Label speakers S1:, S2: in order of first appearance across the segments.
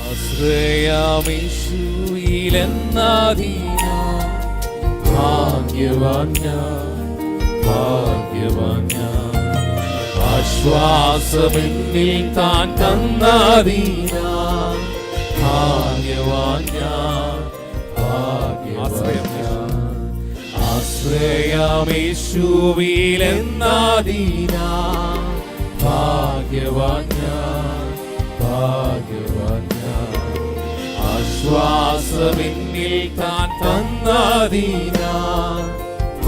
S1: ആശ്രയമേശുവിലെന്നധീന ഭാഗ്യവാൻ ഞാൻ, ഭാഗ്യവാൻ ഞാൻ. ആശ്വാസമെന്നിൽ താൻ തന്നധീന ഭാഗ്യവാൻ ഞാൻ, ഭാഗ്യവാൻ ഞാൻ. ആശ്രയമേശുവിലെന്നധീന ഭാഗ്യവാൻ ഞാൻ, ഭാഗ്യവാൻ ഞാൻ. ആശ്വാസമെന്നിൽ താൻ തന്നധീന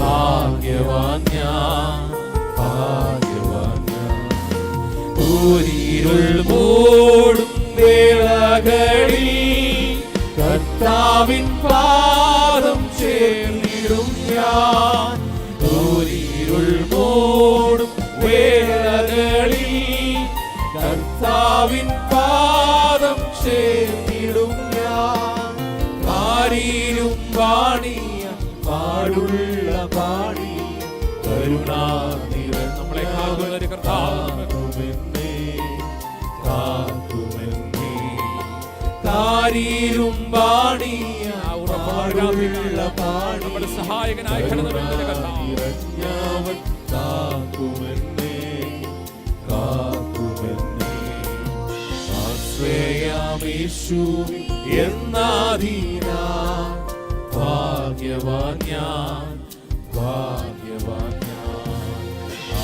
S1: ഭാഗ്യവാൻ ഞാൻ, ഭാഗ്യവാൻ ഞാൻ. ഊരിരുൾ മൂടും വേളകളിൽ കർത്താവിൻ പാദം ചേർന്നിടും ഞാൻ. ഊരിരുൾ മൂടും വേളകളിൽ കർത്താവിൻ പാദം ചേർന്നിടും ഞാൻ. ആരീരും പാടിയ പാടുള്ള പാടി കരുണാനിര നമ്മളെ കാക്കുന്ന ഒരു കർത്താവെന്നെ കാക്കുമെന്നെ. ആരീരും പാടിയ പാടുള്ള പാടി നമ്മുടെ സഹായകനായി കടന്നുവരുന്ന കർത്താവ് കാക്കുമെന്നെ, കാക്കുമെന്നെ. ആശ്രയമേശുവിൽ എന്നധീന ഭാഗ്യവാൻ ഞാൻ, ഭാഗ്യവാൻ ഞാൻ.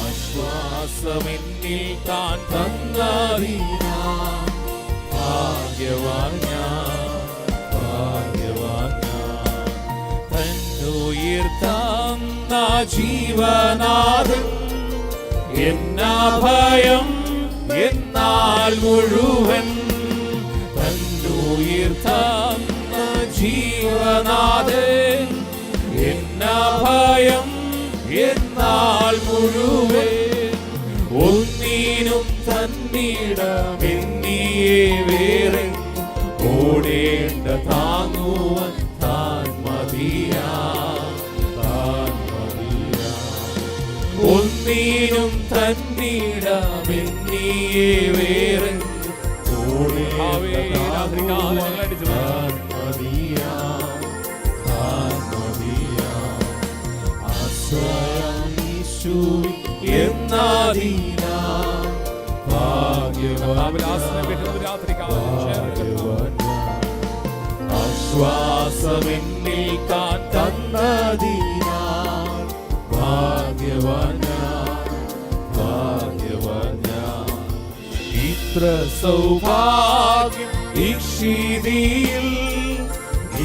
S1: ആശ്വാസമെന്നിൽ താൻ തന്നധീന ഭാഗ്യവാൻ ഞാൻ, ഭാഗ്യവാൻ ഞാൻ. തന്നുയിർ തന്ന ജീവനാഥൻ എന്നാ ഭയം എന്നാൽ മുഴുവൻ. തന്നുയിർ തന്ന ജീവനാഥൻ എന്നാ ഭയം എന്നാൽ മുഴുവൻ. ഒന്നിനും തന്നിടമെന്നിയെ വേറെ ഓടേണ്ട താങ്ങുവാൻ താൻ മതിയാ, താൻ മതിയാ. ഒന്നിനും തന്നിടമെന്നിയെ വേറെ ഓടേണ്ട താൻ മതിയാ, താൻ മതിയാ. ആശ്രയമേശുവിൽ എന്നധീന ഭാഗ്യവാൻ ഞാൻ, ഭാഗ്യവാൻ ഞാൻ. ആശ്വാസമെന്നിൽ താൻ തന്നധീന ഭാഗ്യവാൻ ഞാൻ, ഭാഗ്യവാൻ ഞാൻ. ഇത്ര സൗഭാഗ്യം ദീക്ഷിതിയിൽ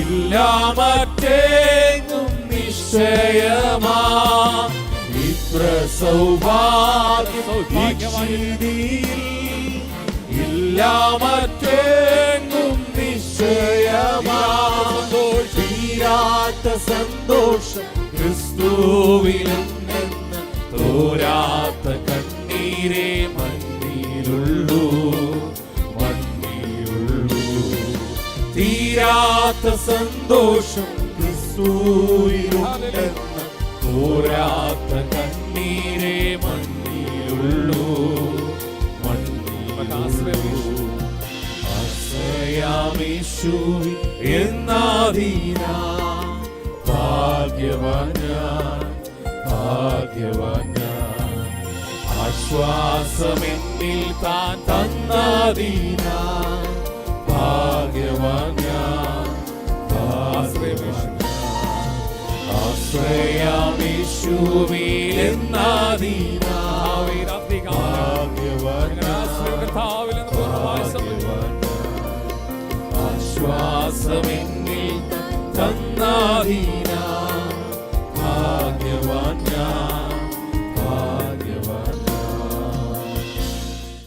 S1: ഇല്ല മറ്റെങ്ങും നിശ്ചയമാ. ഇത്ര സൗഭാഗ്യം ദീക്ഷിതിയിൽ ഇല്ല മറ്റെങ്ങും നിശ്ചയമാ. തീരാത്ത സന്തോഷം ക്രിസ്തുവിലെന്ന് തോരാത്ത കണ്ണീരേ മണ്ണിലുള്ളൂ, മണ്ണിലുള്ളൂ. തീരാത്ത സന്തോഷം ക്രിസ്തുവിലുണ്ടെന്ന് തോരാത്ത കണ്ണീരേ മണ്ണിലുള്ളൂ, മണ്ണിലുള്ളൂ. ആശ്രയമേശുവിൽ എന്നധീന ഭാഗ്യവാൻ ഞാൻ, ഭാഗ്യവാൻ ഞാൻ. ആശ്വാസമെന്നിൽ താൻ തന്നധീന ഭാഗ്യവാൻ ഞാൻ, ഭാഗ്യവാൻ ഞാൻ. ആശ്രയമേശുവിൽ എന്നധീന ഭാഗ്യവാൻ ഞാൻ, ഭാഗ്യവാൻ ഞാൻ. ആശ്വാസമെന്നിൽ തന്നധീന